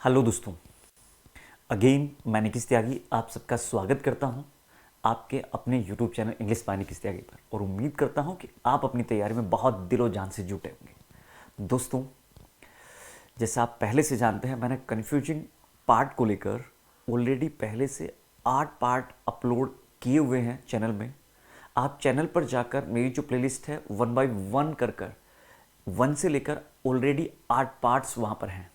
Hello दोस्तों, again मैं निकिस त्यागी आप सबका स्वागत करता हूं आपके अपने यूट्यूब चैनल इंग्लिश बाय निकिस त्यागी पर। और उम्मीद करता हूं कि आप अपनी तैयारी में बहुत दिलो जान से जुटे होंगे। दोस्तों, जैसा आप पहले से जानते हैं, मैंने कन्फ्यूजिंग पार्ट को लेकर ऑलरेडी पहले से 8 पार्ट अपलोड किए हुए हैं चैनल में। आप चैनल पर जाकर मेरी जो प्लेलिस्ट है 1 बाय 1 कर कर 1 से लेकर ऑलरेडी 8 पार्ट्स वहाँ पर हैं,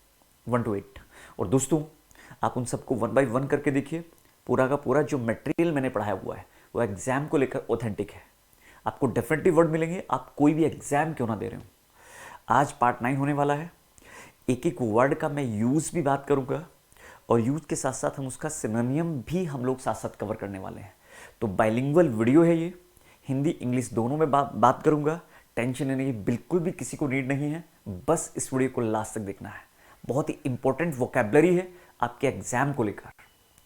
1 to 8। और दोस्तों, आप उन सबको 1 बाय 1 करके देखिए। पूरा का पूरा जो मटेरियल मैंने पढ़ाया हुआ है वो एग्जाम को लेकर ऑथेंटिक है। आपको डेफिनेटली वर्ड मिलेंगे, आप कोई भी एग्जाम क्यों ना दे रहे हो। आज पार्ट 9 होने वाला है। एक एक वर्ड का मैं यूज़ भी बात करूंगा और यूज़ के साथ साथ हम उसका सिनोनियम भी हम लोग साथ साथ कवर करने वाले हैं। तो बाइलिंगुअल वीडियो है ये, हिंदी इंग्लिश दोनों में बात करूंगा। टेंशन लेने की बिल्कुल भी किसी को नीड नहीं है, बस इस वीडियो को लास्ट तक देखना है। बहुत ही इंपॉर्टेंट वोकैबुलरी है आपके एग्जाम को लेकर,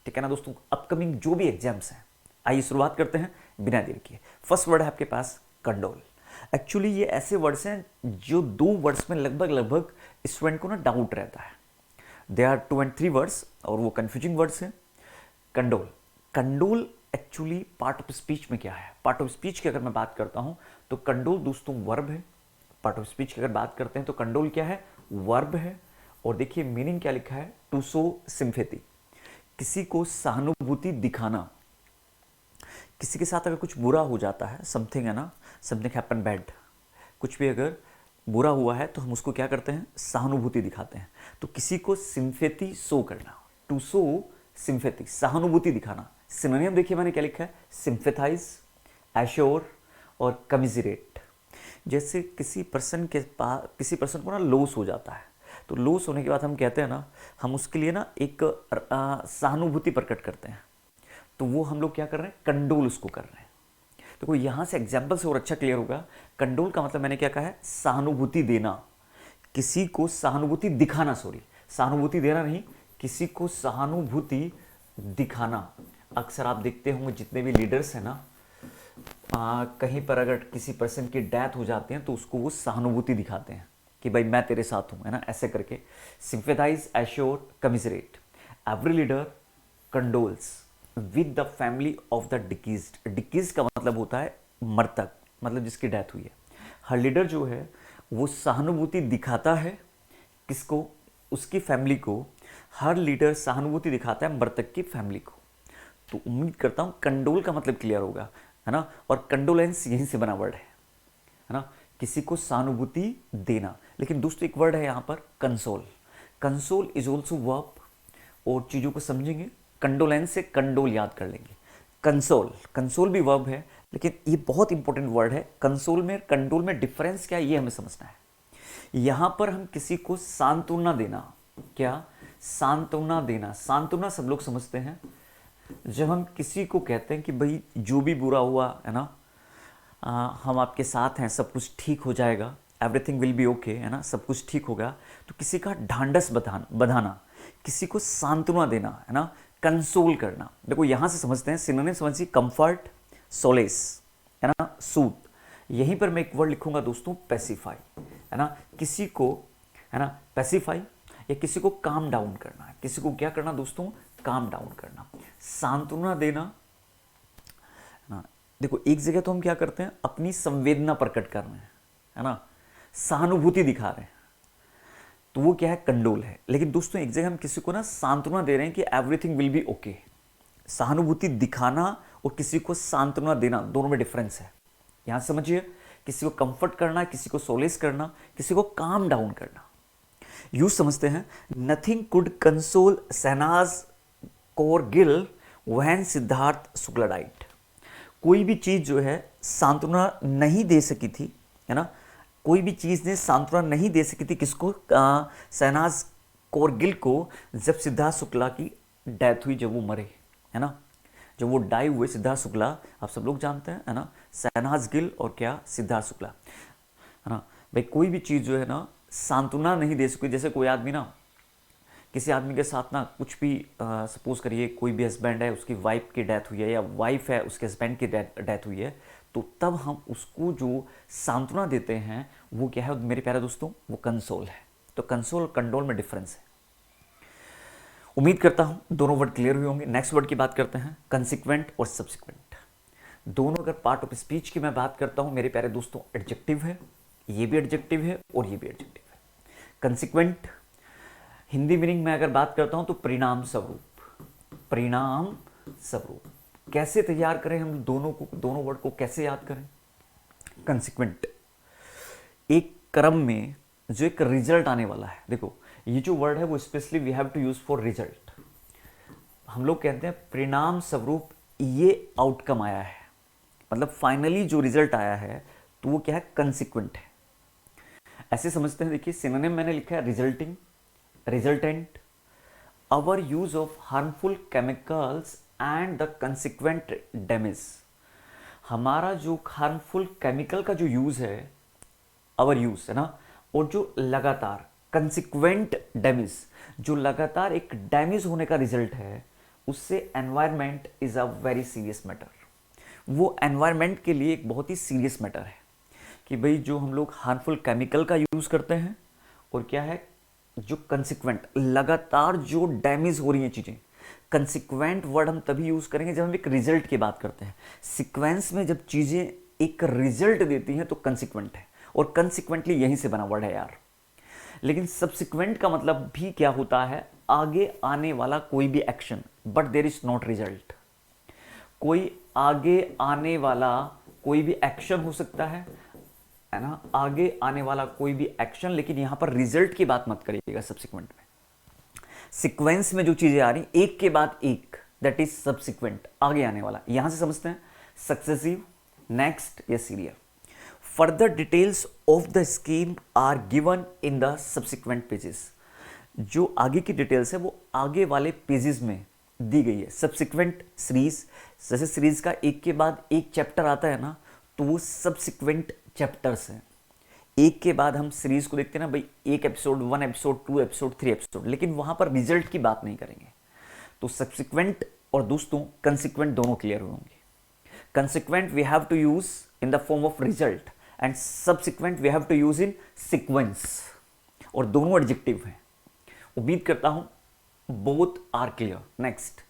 ठीक है ना दोस्तों। अपकमिंग जो भी एग्जाम्स हैं, आइए शुरुआत करते हैं बिना देर किए। फर्स्ट वर्ड है आपके पास कंडोल। एक्चुअली ये ऐसे वर्ड्स हैं जो 2 वर्ड्स में लगभग स्टूडेंट को ना डाउट रहता है। दे आर 2 and 3 वर्ड्स और वो कंफ्यूजिंग वर्ड्स हैं। Condole, condole actually part of speech में क्या है? पार्ट ऑफ स्पीच की अगर मैं बात करता हूं तो कंडोल दोस्तों वर्ब है। पार्ट ऑफ स्पीच की अगर बात करते हैं तो कंडोल क्या है? वर्ब है। और देखिए मीनिंग क्या लिखा है, टू शो सिंपैथी, किसी को सहानुभूति दिखाना। किसी के साथ अगर कुछ बुरा हो जाता है, समथिंग है ना, समथिंग हैपन बैड, कुछ भी अगर बुरा हुआ है तो हम उसको क्या करते हैं? सहानुभूति दिखाते हैं। तो किसी को सिंपैथी शो करना, टू शो सिंपैथी, सहानुभूति दिखाना। सिनोनियम देखिए मैंने क्या लिखा है, सिंपैथाइज, एश्योर और कमिजरेट। जैसे किसी पर्सन को ना लॉस हो जाता है, तो लॉस होने के बाद हम कहते हैं ना, हम उसके लिए ना एक सहानुभूति प्रकट करते हैं। तो वो हम लोग क्या कर रहे हैं? कंडोल उसको कर रहे हैं। तो कोई यहां से एग्जाम्पल से और अच्छा क्लियर होगा। कंडोल का मतलब मैंने क्या कहा है? सहानुभूति देना, किसी को सहानुभूति दिखाना, सॉरी सहानुभूति देना नहीं, किसी को सहानुभूति दिखाना। अक्सर आप देखते होंगे जितने भी लीडर्स हैं ना, कहीं पर अगर किसी पर्सन की डेथ हो जाती है तो उसको वो सहानुभूति दिखाते हैं कि भाई मैं तेरे साथ हूं, है ना, ऐसे करके। Sympathize, assure, commiserate. Every leader condoles with the family of the deceased. Deceased का मतलब होता है मृतक, मतलब जिसकी डेथ हुई है। हर लीडर जो है वो सहानुभूति दिखाता है, किसको? उसकी फैमिली को। हर लीडर सहानुभूति दिखाता है मृतक की फैमिली को। तो उम्मीद करता हूं कंडोल का मतलब क्लियर होगा, है ना। और कंडोलेंस यहीं से बना वर्ड है ना, किसी को सहानुभूति देना। लेकिन दोस्तों एक वर्ड है यहां पर, console. Console is also verb. और चीजों को समझेंगे, कंडोलेंस से कंडोल याद कर लेंगे। कंसोल, कंसोल भी वर्ब है, लेकिन ये बहुत इंपॉर्टेंट वर्ड है। कंसोल में कंडोल में डिफरेंस क्या है ये हमें समझना है। यहां पर हम किसी को सांत्वना देना, क्या? सांत्वना देना। सांत्वना सब लोग समझते हैं। जब हम किसी को कहते हैं कि भाई जो भी बुरा हुआ है ना, हम आपके साथ हैं, सब कुछ ठीक हो जाएगा, एवरीथिंग विल बी ओके, है ना, सब कुछ ठीक होगा। तो किसी का ढांढस बधाना, किसी को सांत्वना देना, है ना, कंसोल करना। देखो यहां से समझते हैं, सिनोनिम समझिए, कंफर्ट, सोलेस, है ना, सूद। यहीं पर मैं एक वर्ड लिखूंगा दोस्तों, पैसिफाई, है ना, किसी को, है ना, पैसिफाई, या किसी को काम डाउन करना। किसी को क्या करना दोस्तों? काम डाउन करना, सांत्वना देना ना। देखो एक जगह तो हम क्या करते हैं, अपनी संवेदना प्रकट कर रहे हैं, है ना, सहानुभूति दिखा रहे हैं, तो वो क्या है? कंडोल है। लेकिन दोस्तों एक जगह हम किसी को ना सांत्वना दे रहे हैं कि एवरीथिंग विल बी ओके। सहानुभूति दिखाना और किसी को सांत्वना देना, दोनों में डिफरेंस है। यहां समझिए, किसी को कंफर्ट करना, किसी को सोलेस करना, किसी को काम डाउन करना। यूज समझते हैं, nothing could console Shehnaaz Kaur Gill when Sidharth Shukla died. कोई भी चीज जो है सांत्वना नहीं दे सकी थी, है ना, कोई भी चीज ने सांत्वना नहीं दे सकी थी किसको? शहनाज कौर गिल को, जब सिद्धार्थ शुक्ला की डेथ हुई, जब वो मरे, है ना, जब वो डाई हुए सिद्धार्थ शुक्ला, आप सब लोग जानते हैं, है ना, शहनाज गिल और क्या? सिद्धार्थ शुक्ला, है ना। भाई कोई भी चीज जो है ना सांत्वना नहीं दे सकी। जैसे कोई आदमी ना, किसी आदमी के साथ ना कुछ भी, सपोज करिए कोई भी हस्बैंड है, उसकी वाइफ की डेथ हुई है, या वाइफ है उसके हस्बैंड की डेथ हुई है, तो तब हम उसको जो सांत्वना देते हैं वो क्या है मेरे प्यारे दोस्तों? वो कंसोल है। तो कंसोल और कंडोल में डिफरेंस है। उम्मीद करता हूं दोनों वर्ड क्लियर हुए होंगे। नेक्स्ट वर्ड की बात करते हैं, कंसिक्वेंट और सब्सिक्वेंट। दोनों अगर पार्ट ऑफ स्पीच की मैं बात करता हूं मेरे प्यारे दोस्तों, एडजेक्टिव है, ये भी एडजेक्टिव है और ये भी एडजेक्टिव है। कंसिक्वेंट हिंदी मीनिंग में अगर बात करता हूं तो परिणाम स्वरूप, परिणाम स्वरूप। कैसे तैयार करें हम दोनों वर्ड को कैसे याद करें? कंसिक्वेंट एक क्रम में जो एक रिजल्ट आने वाला है। देखो ये जो वर्ड है वो specially we have to use for result. हम लोग कहते हैं परिणाम स्वरूप ये आउटकम आया है, मतलब फाइनली जो रिजल्ट आया है तो वो क्या है? कंसिक्वेंट है। ऐसे समझते हैं, देखिए सिनोनिम मैंने लिखा है resulting, resultant, our use of harmful chemicals and the consequent damage. हमारा जो हार्मफुल केमिकल का जो यूज है, आवर यूज है ना, और जो लगातार कंसिक्वेंट डैमेज, जो लगातार एक डैमेज होने का रिजल्ट है, उससे environment is a very serious matter. वो एनवायरमेंट के लिए एक बहुत ही सीरियस मैटर है कि भाई जो हम लोग हार्मफुल केमिकल का यूज करते हैं और क्या है जो कंसिक्वेंट, लगातार जो डैमेज हो रही हैं चीजें। कंसिक्वेंट वर्ड हम तभी यूज करेंगे जब हम एक रिजल्ट की बात करते हैं। सीक्वेंस में जब चीजें एक रिजल्ट देती हैं तो कंसिक्वेंट है, और कंसिक्वेंटली यहीं से बना वर्ड है यार। लेकिन सब्सिक्वेंट का मतलब भी क्या होता है? आगे आने वाला कोई भी action, but there is not result. कोई आगे आने वाला कोई भी एक्शन हो सकता है ना, आगे आने वाला कोई भी एक्शन, लेकिन यहां पर रिजल्ट की बात मत करिएगा सब्सिक्वेंट में। सीक्वेंस में जो चीजें आ रही एक के बाद एक, दैट इज सब्सिक्वेंट, आगे आने वाला। यहां से समझते हैं सक्सेसिव, नेक्स्ट या serial. Further details of the scheme are given in the subsequent pages. जो आगे की डिटेल्स है वो आगे वाले पेजेस में दी गई है। सब्सिक्वेंट सीरीज, जैसे सीरीज का एक के बाद एक चैप्टर आता है ना, तो वो सब्सिक्वेंट चैप्टर्स हैं। एक के बाद हम सीरीज को देखते हैं ना भाई, एक एपिसोड, 1 एपिसोड, 2 एपिसोड, 3 एपिसोड, लेकिन वहां पर रिजल्ट की बात नहीं करेंगे। तो सब्सिक्वेंट और दोस्तों कंसिक्वेंट दोनों क्लियर होंगे। Consequent we have to use in the form of result and subsequent we have to use in sequence, और दोनों एडजेक्टिव हैं। उम्मीद करता हूं both are clear. Next,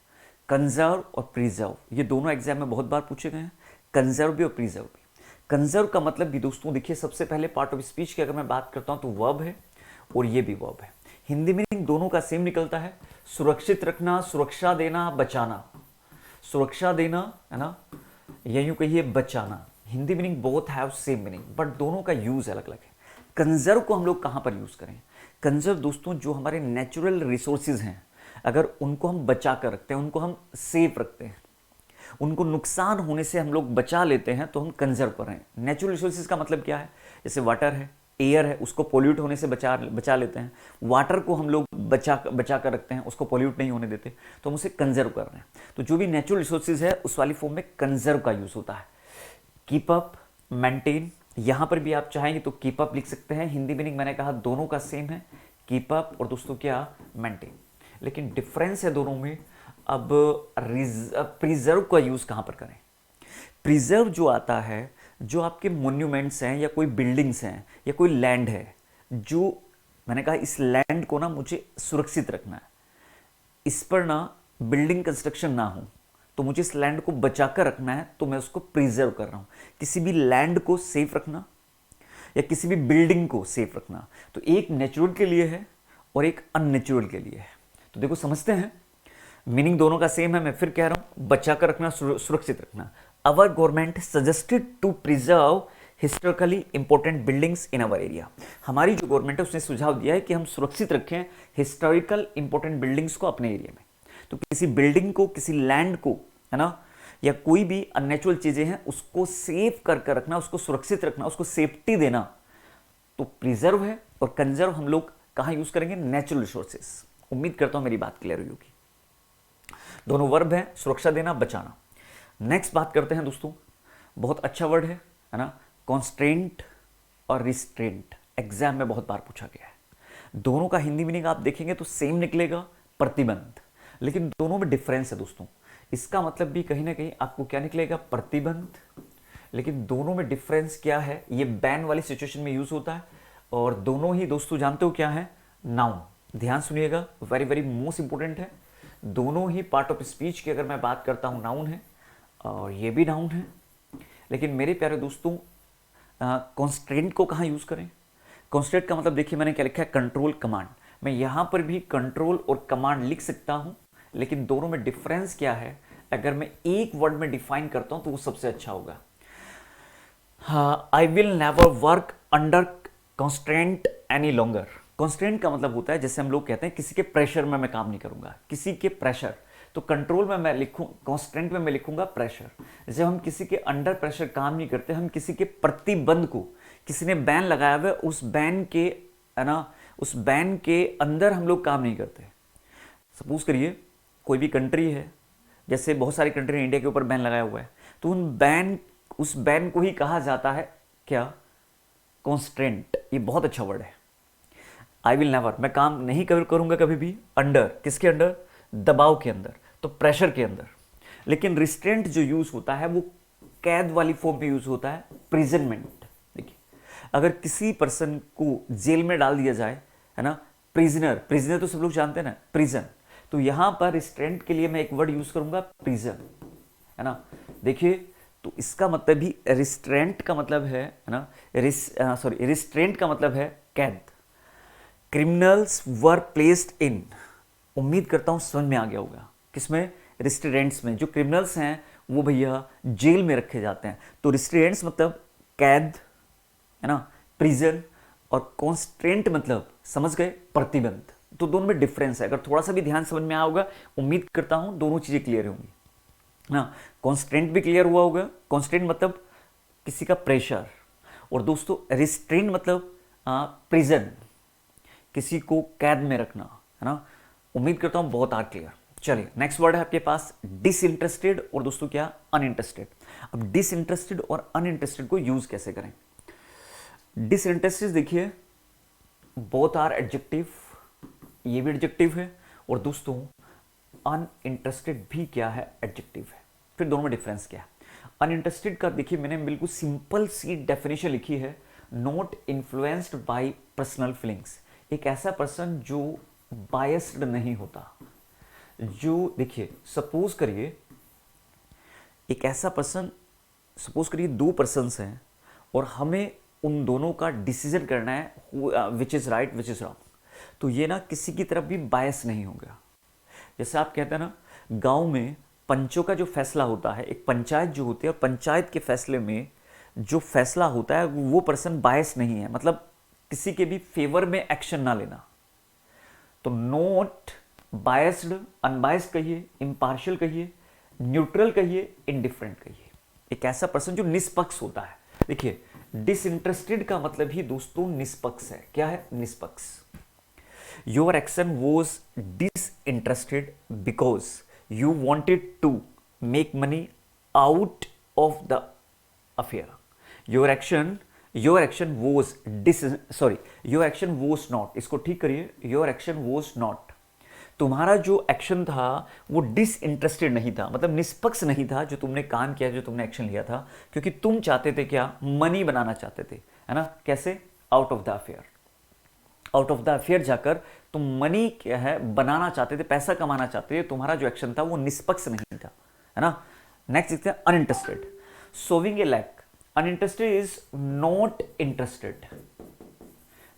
conserve और प्रिजर्व, ये दोनों एग्जाम में बहुत बार पूछे गए हैं, कंजर्व भी और प्रिजर्व भी। कंजर्व का मतलब भी दोस्तों देखिए, सबसे पहले पार्ट ऑफ स्पीच की अगर मैं बात करता हूं तो वर्ब है और ये भी वर्ब है। हिंदी मीनिंग दोनों का सेम निकलता है, सुरक्षित रखना, सुरक्षा देना, बचाना। सुरक्षा देना है ना, या यूं कहिए बचाना। Hindi meaning both have same meaning, but दोनों का यूज अलग अलग है। कंजर्व को हम लोग कहां पर यूज करें? कंजर्व दोस्तों जो हमारे नेचुरल रिसोर्सेज हैं, अगर उनको हम बचा कर रखते हैं, उनको हम सेफ रखते हैं, उनको नुकसान होने से हम लोग बचा लेते हैं, तो हम कंजर्व कर रहे हैं। नेचुरल रिसोर्सेज का मतलब क्या है? जैसे वाटर है, एयर है, उसको पोल्यूट होने से बचा लेते हैं। वाटर को हम लोग बचा कर रखते हैं, उसको पोल्यूट नहीं होने देते, तो हम उसे कंजर्व कर रहे हैं। तो जो भी नेचुरल रिसोर्सेज है उस वाली फॉर्म में कंजर्व का यूज होता है। कीप अप, मेंटेन, यहां पर भी आप चाहेंगे तो कीप अप लिख सकते हैं। हिंदी मीनिंग मैंने कहा दोनों का सेम है, कीप अप और दोस्तों क्या, मेंटेन। लेकिन डिफरेंस है दोनों में। अब प्रिजर्व का यूज कहां पर करें? प्रिजर्व जो आता है, जो आपके मोन्यूमेंट्स हैं या कोई बिल्डिंग्स हैं या कोई लैंड है, जो मैंने कहा इस लैंड को ना मुझे सुरक्षित रखना है, इस पर ना बिल्डिंग कंस्ट्रक्शन ना हो, तो मुझे इस लैंड को बचा कर रखना है, तो मैं उसको प्रिजर्व कर रहा हूं। किसी भी लैंड को सेफ रखना या किसी भी बिल्डिंग को सेफ रखना, तो एक नेचुरल के लिए है और एक अननेचुरल के लिए है। तो देखो समझते हैं, मीनिंग दोनों का सेम है। मैं फिर कह रहा हूं, बचा कर रखना, सुरक्षित रखना। Our government suggested to preserve historically important buildings in our area. हमारी जो गवर्नमेंट है उसने सुझाव दिया है कि हम सुरक्षित रखें हिस्टोरिकल इंपॉर्टेंट बिल्डिंग्स को अपने एरिया में। तो किसी बिल्डिंग को, किसी लैंड को, है ना, या कोई भी अननेचुरल चीजें हैं, उसको सेफ कर रखना, उसको सुरक्षित रखना, उसको सेफ्टी देना, तो प्रिजर्व है। और कंजर्व हम लोग कहां यूज करेंगे? Natural resources. उम्मीद करता हूं मेरी बात क्लियर हुई होगी। दोनों वर्ब है, सुरक्षा देना, बचाना। नेक्स्ट बात करते हैं दोस्तों, बहुत अच्छा वर्ड है ना, कॉन्स्ट्रेंट और रिस्ट्रेंट। एग्जाम में बहुत बार पूछा गया है। दोनों का हिंदी मीनिंग आप देखेंगे तो सेम निकलेगा, प्रतिबंध, लेकिन दोनों में डिफरेंस है दोस्तों। इसका मतलब भी कहीं ना कहीं आपको क्या निकलेगा? प्रतिबंध, लेकिन दोनों में डिफरेंस क्या है? ये बैन वाली सिचुएशन में यूज होता है, और दोनों ही दोस्तों जानते हो क्या है? नाउन। ध्यान सुनिएगा, वेरी वेरी मोस्ट इंपॉर्टेंट है। दोनों ही पार्ट ऑफ स्पीच की अगर मैं बात करता हूँ नाउन है और ये भी नाउन है, लेकिन मेरे प्यारे दोस्तों कॉन्स्ट्रेंट को कहाँ यूज़ करें? कॉन्स्ट्रेंट का मतलब देखिए मैंने क्या लिखा है, कंट्रोल कमांड। मैं यहाँ पर भी कंट्रोल और कमांड लिख सकता हूँ, लेकिन दोनों में डिफरेंस क्या है अगर मैं एक वर्ड में डिफाइन करता हूँ तो वो सबसे अच्छा होगा। I will never work under constraint any longer. Constraint का मतलब होता है, जैसे हम लोग कहते हैं किसी के प्रेशर में मैं काम नहीं करूंगा, किसी के प्रेशर। तो कंट्रोल में मैं लिखूं, कॉन्स्ट्रेंट में मैं लिखूंगा प्रेशर। जब हम किसी के अंडर प्रेशर काम नहीं करते, हम किसी के प्रतिबंध को, किसी ने बैन लगाया हुआ है उस बैन के, है ना, उस बैन के अंदर हम लोग काम नहीं करते। सपोज करिए कोई भी कंट्री है, जैसे बहुत सारी कंट्री ने इंडिया के ऊपर बैन लगाया हुआ है, तो उस बैन को ही कहा जाता है क्या? कॉन्स्ट्रेंट। ये बहुत अच्छा वर्ड है। आई विल नेवर, मैं काम नहीं करूंगा कभी भी अंडर, किसके अंडर? दबाव के अंदर, तो प्रेशर के अंदर। लेकिन रिस्ट्रेंट जो यूज होता है वो कैद वाली फॉर्म में यूज होता है, प्रिजनमेंट। देखिए अगर किसी पर्सन को जेल में डाल दिया जाए, है ना, प्रिजनर, प्रिजनर तो सब लोग जानते हैं ना, प्रिजन। तो यहां पर रिस्ट्रेंट के लिए मैं एक वर्ड यूज करूंगा प्रिजन, है ना। देखिए तो इसका मतलब भी रिस्ट्रेंट का मतलब है ना, रिस्ट्रेंट का मतलब है कैद। क्रिमिनल्स वर प्लेस्ड इन, उम्मीद करता हूं समझ में आ गया होगा, किसमें? रिस्ट्रेंट्स में। जो क्रिमिनल्स हैं वो भैया जेल में रखे जाते हैं। तो रिस्ट्रेंट्स मतलब कैद, है ना, प्रिजन, और कॉन्स्ट्रेंट मतलब समझ गए, प्रतिबंध। तो दोनों में डिफरेंस है। अगर थोड़ा सा भी ध्यान समझ में आया होगा, उम्मीद करता हूं दोनों चीजें क्लियर होंगी ना। कॉन्स्ट्रेंट भी क्लियर हुआ होगा। कॉन्स्ट्रेंट मतलब किसी का प्रेशर, और दोस्तों रिस्ट्रेंट मतलब प्रिजन, किसी को कैद में रखना, है ना। उम्मीद करता हूं बहुत आर क्लियर। चलिए नेक्स्ट वर्ड है आपके पास डिसइंटरेस्टेड, और दोस्तों क्या? अनइंटरेस्टेड। अब डिसइंटरेस्टेड और अनइंटरेस्टेड को यूज कैसे करें? डिसइंटरेस्टेड देखिए बोथ आर एडजेक्टिव, ये भी एडजेक्टिव है, और दोस्तों अनइंटरेस्टेड भी क्या है? एडजेक्टिव है। फिर दोनों में डिफरेंस क्या है? अनइंटरेस्टेड का देखिए मैंने बिल्कुल सिंपल सी डेफिनेशन लिखी है, not influenced by personal feelings. एक ऐसा पर्सन जो बायस्ड नहीं होता। जो देखिए सपोज करिए एक ऐसा पर्सन, सपोज करिए दो पर्सन्स हैं और हमें उन दोनों का डिसीजन करना है which is right which is wrong, तो ये ना किसी की तरफ भी बायस नहीं होगा। जैसे आप कहते हैं ना, गांव में पंचों का जो फैसला होता है, एक पंचायत जो होती है, और पंचायत के फैसले में जो फैसला होता है वो पर्सन बायस नहीं है, मतलब किसी के भी फेवर में एक्शन ना लेना। तो नॉट बायस्ड, अनबायस्ड कहिए, इम्पार्शियल कहिए, न्यूट्रल कहिए, इनडिफरेंट कहिए। एक ऐसा पर्सन जो निष्पक्ष होता है। देखिए डिसइंटरेस्टेड का मतलब ही दोस्तों निष्पक्ष है। क्या है? निष्पक्ष। Your action was disinterested because you wanted to make money out of the affair. Your action was your action was not, इसको ठीक करिए, योर एक्शन वॉज नॉट, तुम्हारा जो एक्शन था वो डिसइंटरेस्टेड नहीं था, मतलब निष्पक्ष नहीं था। जो तुमने काम किया, जो तुमने एक्शन लिया था, क्योंकि तुम चाहते थे क्या? मनी बनाना चाहते थे, है ना। कैसे? Out of the affair. Out of the affair जाकर तुम मनी क्या है बनाना चाहते थे, पैसा कमाना चाहते थे। तुम्हारा जो एक्शन था वो निष्पक्ष नहीं था, है ना। नेक्स्ट देखते हैं uninterested. Showing a lack, uninterested is not interested.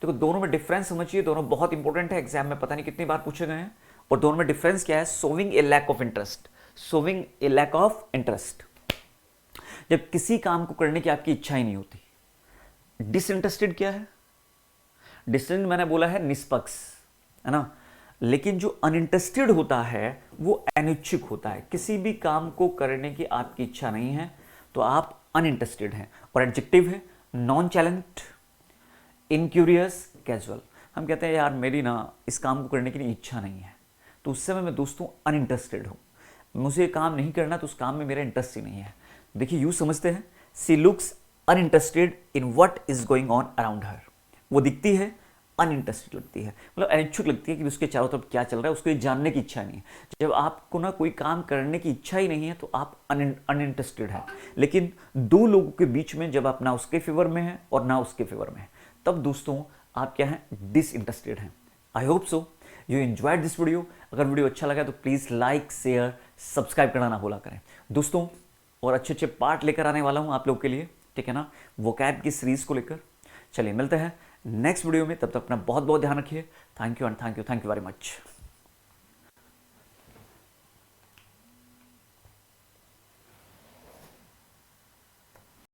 देखो दोनों में डिफरेंस समझिए, दोनों बहुत इंपॉर्टेंट है, एग्जाम में पता नहीं कितनी बार पूछे गए हैं। और दोनों में डिफरेंस क्या है? Showing a lack of interest, showing a lack of interest, जब किसी काम को करने की आपकी इच्छा ही नहीं होती। डिसइंटरेस्टेड क्या है? डिसइंटरेस्टेड मैंने बोला है निष्पक्ष, है ना। लेकिन जो अनइंटरेस्टेड होता है वो अनिच्छुक होता है, किसी भी काम को करने की आपकी इच्छा नहीं है, तो आप अनइंटरेस्टेड हैं। और एडजेक्टिव है नॉन चैलेंज्ड, इनक्यूरियस, कैजुअल। हम कहते हैं यार मेरी ना इस काम को करने की इच्छा नहीं है, तो उस समय मैं दोस्तों अनइंटरेस्टेड हूँ, मुझे काम नहीं करना, तो उस काम में मेरा इंटरेस्ट ही नहीं है। देखिए यूँ समझते हैं, she looks uninterested in what is going on around her. वो दिखती है अनइंटरेस्टेड लगती है, मतलब अनिच्छुक लगती है कि उसके चारों तरफ क्या चल रहा है, उसको ये जानने की इच्छा नहीं है। जब आपको ना कोई काम करने की इच्छा ही नहीं है तो आप अनइंटरेस्टेड हैं। लेकिन दो लोगों के बीच में जब आप ना उसके फेवर में हैं और ना उसके फेवर में हैं, तब दोस्तों आप क्या हैं? डिसइंटरेस्टेड हैं। I hope so you enjoyed this video. अगर वीडियो अच्छा लगा तो प्लीज़ लाइक शेयर सब्सक्राइब करना ना भूला करें दोस्तों। और अच्छे अच्छे पार्ट लेकर आने वाला हूँ आप लोग के लिए, ठीक है ना, वोकैब की सीरीज को लेकर। चलिए मिलते हैं नेक्स्ट वीडियो में, तब तक अपना बहुत बहुत ध्यान रखिए। Thank you and thank you very much.